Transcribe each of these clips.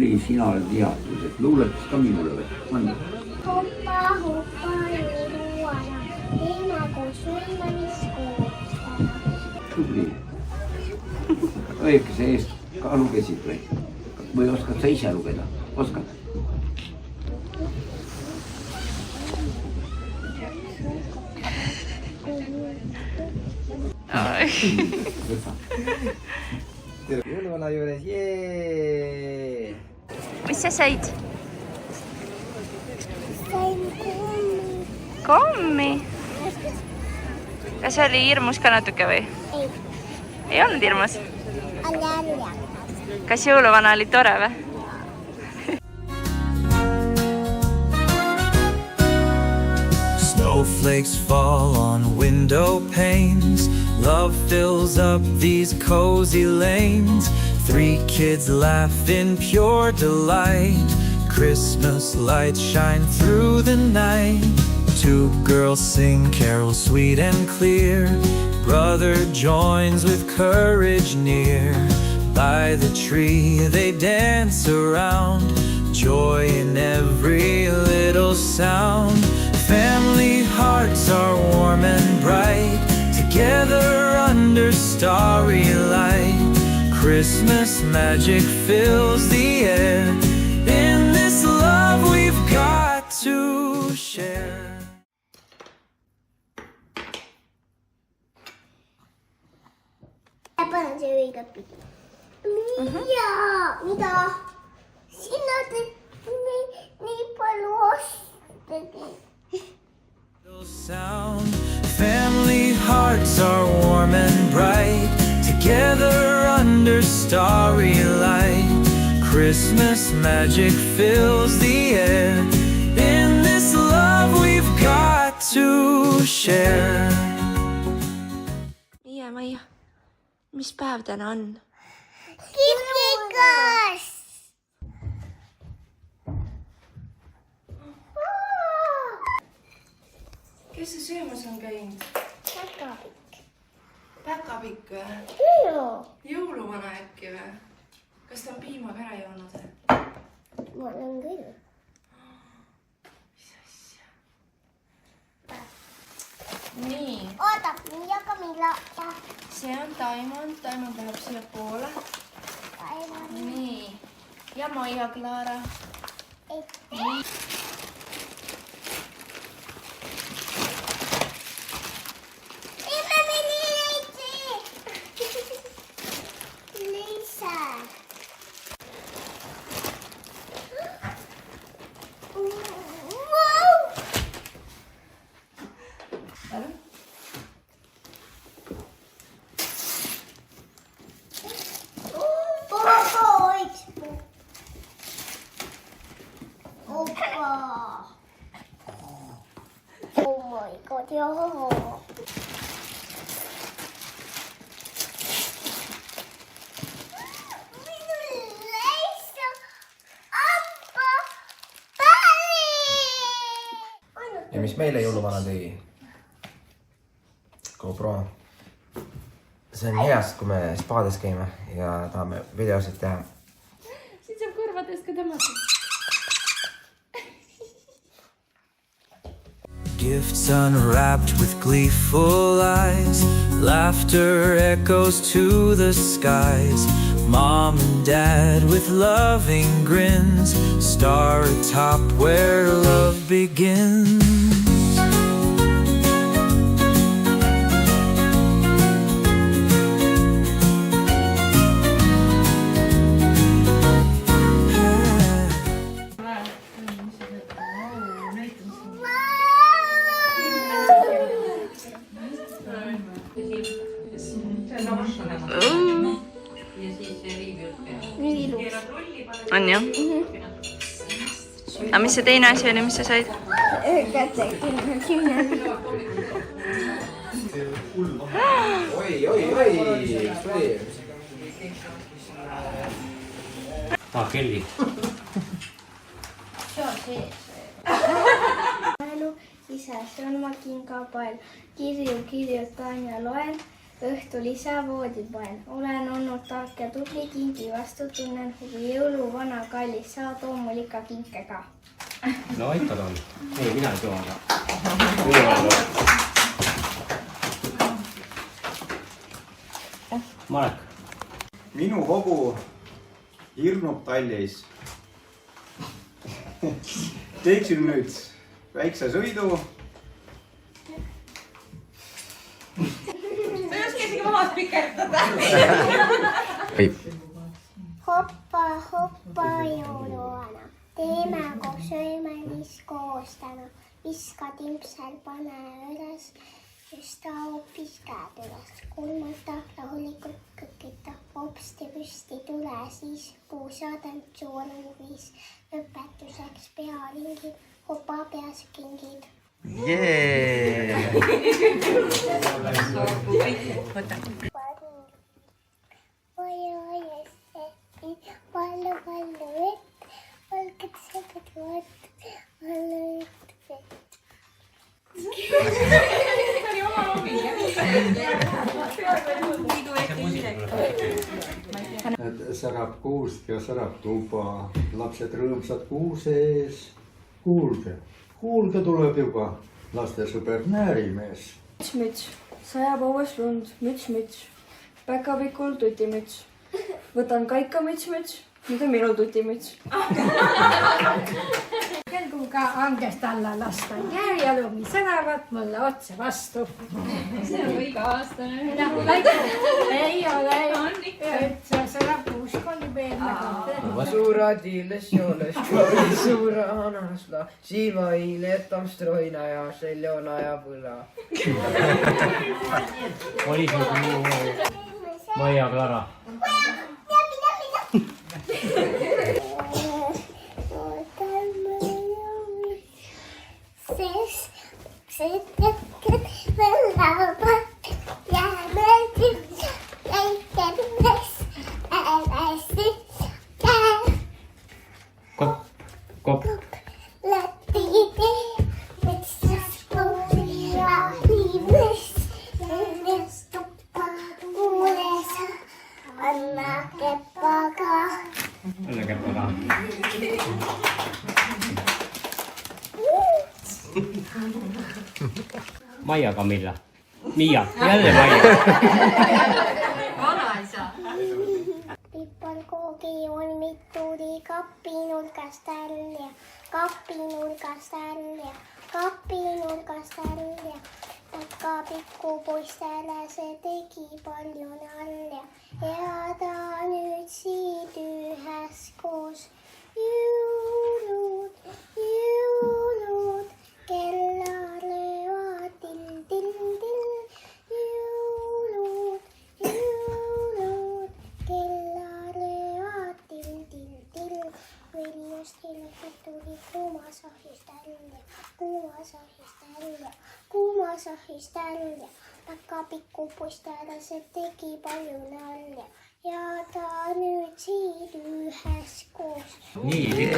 tubli, sina oled teadused. Luuletus ka minule või? On? Hoppa, hoppa, jõuluana, teeme koos võimamiskoostana. Tubli. Õigese eest ka lugesid või oskad sa ise lugeda? Oskad? Jõuluvana juures, jee! Mis sa said? Sain kommi. Kommi? Kas oli hirmus ka natuke või? Ei, Ei olnud hirmus? on jälle. Kas jõuluvana oli tore või? Snowflakes fall on window panes. Love fills up these cozy lanes. 3 kids laugh in pure delight. Christmas lights shine through the night. 2 girls sing carols sweet and clear. Brother joins with courage near. By the tree they dance around. Joy in every little sound. Family hearts are warm and bright, together under starry light. Christmas magic fills the air. In this love we've got to share. Panen see õige pidi. Mida? Sina teed nii palju ostagi. Sound. Family hearts are warm and bright, together under starry light. Christmas magic fills the air. In this love we've got to share. Maia, mis päev täna on? Kipkikas! Kes see söömas on käinud? Päkapikk. Päkapikk või? Joo. Jõuluvana äkki või? Kas ta on piimaga ära joonud või? Ma olen küll. Mis asja? Nii. Oota, jaga milla. See on Taimond. Taimond läheb siia poole. Nii. Ja Maia Klaara. Nii. Oh my god, joo. Ja mis meile jõuluvana tõi? GoPro. See on heast, kui me spaades käime ja tahame videosid teha. Siin saab kõrvadest ka tõmmata. Gifts unwrapped with gleeful eyes. Laughter echoes to the skies. Mom and Dad with loving grins. Star atop where love begins. On jah? Aga mis see teine asi oli, mis sa said? Kelli. Isä, on ma kinkapael. Kirju kirjutan ja loen. õhtul isa voodipoel. Olen olnud tark ja tubli kingi vastu, tunnen huvi jõuluvana kallis, saa too mul ikka kinke ka. No ikka toon. Ei, mina ei too, aga. Marek. Minu hobu hirnub tallis. Teeksin nüüd väikse sõidu. Sa ei oska isegi maad pikerdada. Hoppa, hoppa jõuluvana, teeme koos söömelis koos täna. Viska timpsel, pane üles, just hoopis käed üles. Kulmata, rahulikult kõkita, hopsti püsti tule, siis puusadelt suuruvis. Õpetuseks pearingid, hopa peas kingid. Palju vett, valged sõgad vett, palju vett. Särab kuusk ja särab tuba, lapsed rõõmsad kuuse ees. Kuulge tuleb juba lastesõber näärimees. Müts, sajab õues lund, müts, päkapikul tutimüts. Võtan kaika müts, nüüd on minu tutimüts. Kelguga angest alla lasta, jääjalumi sõnavad mulle otse vastu. See on iga aastane. Ei ole, et sa sõnab kuuskondi peale. Suura tiilles suura anasla, siivaile tamstroina ja seljona ja põla. Oli sul Maia Clara. Kop. Anna keppaga. Maia Camilla. Mia, jälle Maia. Pippal koogi on mituri kapinurkast välja, takapikku poistele see tegi palju nalja ja ta nüüd siit üheskoos. Jõulud, kella löövad till. Jõulud, kella löövad till. Veljust hiljuti tuli kuumasahist välja. Takapikku poistele see tegi palju nalja ja ta nüüd siit üheskoos. Nii.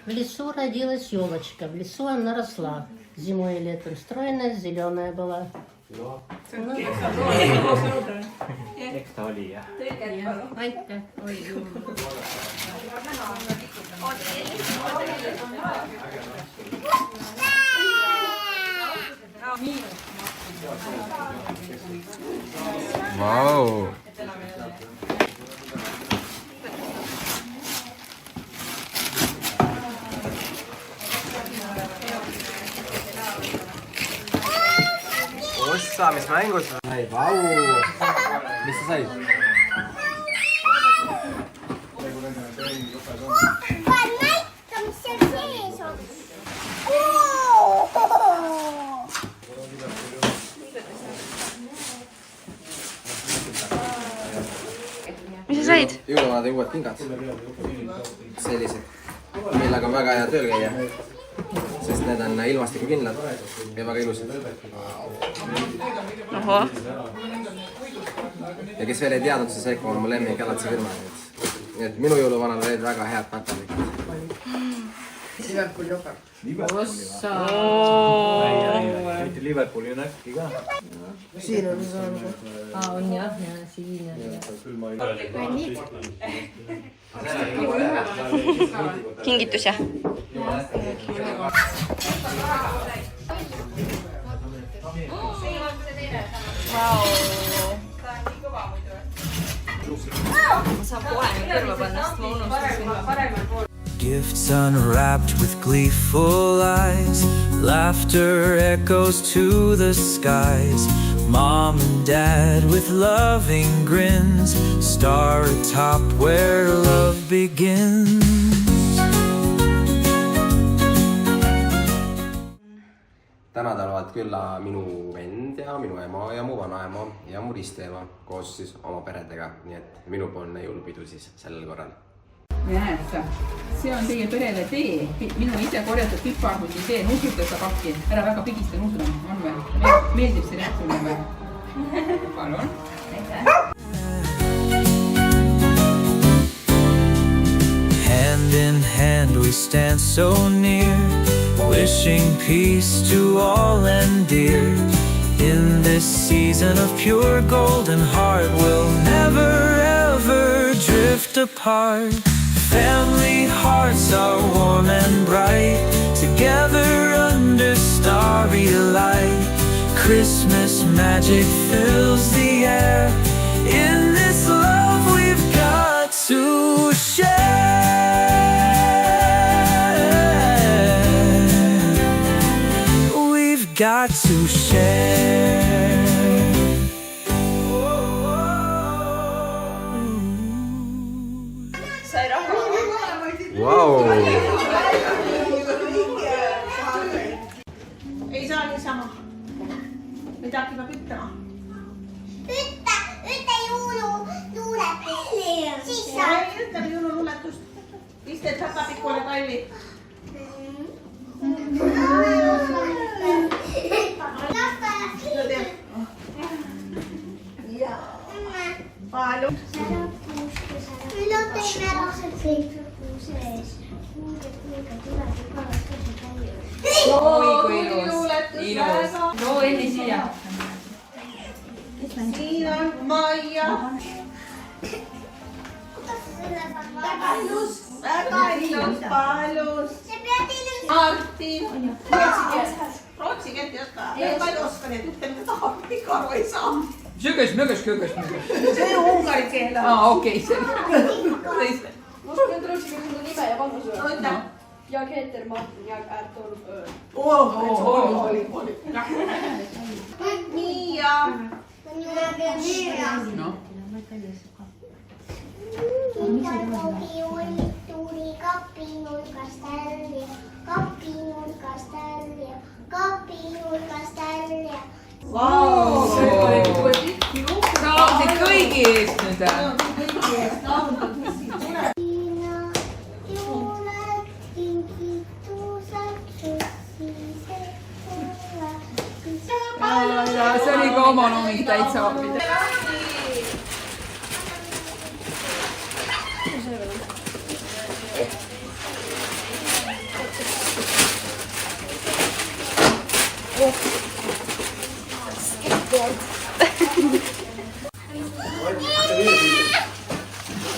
В лесу родилась елочка, в лесу она росла. Зимой и летом стройная, зеленая была. Eks ta oli, jah. Aitäh. Vau! Ossa, mis mängus sai? Vau! Mis sa said? Näita, mis seal sees on. Mis sa said? Jõuluvanade uued kingad. Sellised, millega on väga hea tööl käia. Sest need on ilmastikukindlad ja väga ilusad. Oho. Ja kes veel ei teadnud, siis Eiko on mu lemmik Elatse firma. Nii et minu jõuluvanad olid väga head pätalikud. Liverpool jokar. Liverpooli või? Liverpooli on äkki ka. Siin on see on. On jah, siin kingitus jah? Ma saan kohe nüüd kõrva panna, sest ma unustasin. Gifts unwrapped with gleeful eyes. Laughter echoes to the skies. Mom and dad with loving grins. Star atop where love begins. Täna tulevad külla minu vend ja minu ema ja mu vanaema ja mu risteema koos siis oma peredega. Nii et minupoolne jõulupidu siis sellel korral. Näed, see on teie perele tee. Minu ise korjatud piparhuti tee. Nuusuta sa pakki. Ära väga pigista nuusuna. On või? Meeldib see nähtune või? Palun. Hand in hand we stand so near, wishing peace to all and dear. In this season of pure golden heart, we'll never ever drift apart. Family hearts are warm and bright, together under starry light. Christmas magic fills the air. In this love we've got to share. We've got to share. Wow. Ei saa niisama. Midagi peab ütlema. Ütle jõululuuletust. Siis saab. Ütleme jõululuuletust. Mis teed Päkapikule Kalli? Palun. Oi kui ilus. Too Enni siia. Siin on Maia. Väga ilus, palus. Martin. Rootsi keelt ei oska. Ma ei oska neid, ütle mida tahab, ikka aru ei saa. Sööges. See on ungari keel. Okei, selge. Musta nüüd rootsi keeles on nime ja vanus või? Ja Keeter Martin ja Ärtolf Öör. Oli. Miia. No. Kintarkogi oli tuli kapinurkast välja. Vau! See kõigi eest nüüd. See oli ka oma looming täitsa.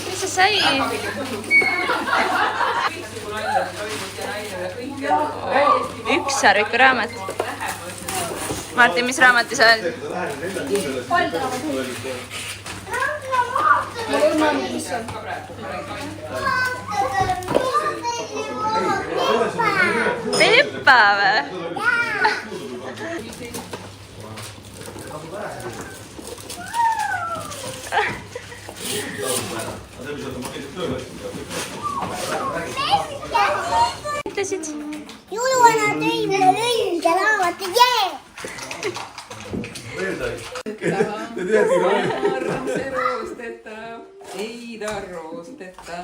Mis sa sai? Ükssarviku raamat. Martin, mis raamati sa oled? Peppa või? Ütlesid? Jõuluvana tõi mulle õige raamatu, jee! Arvamse roosteta, ei ta roosteta.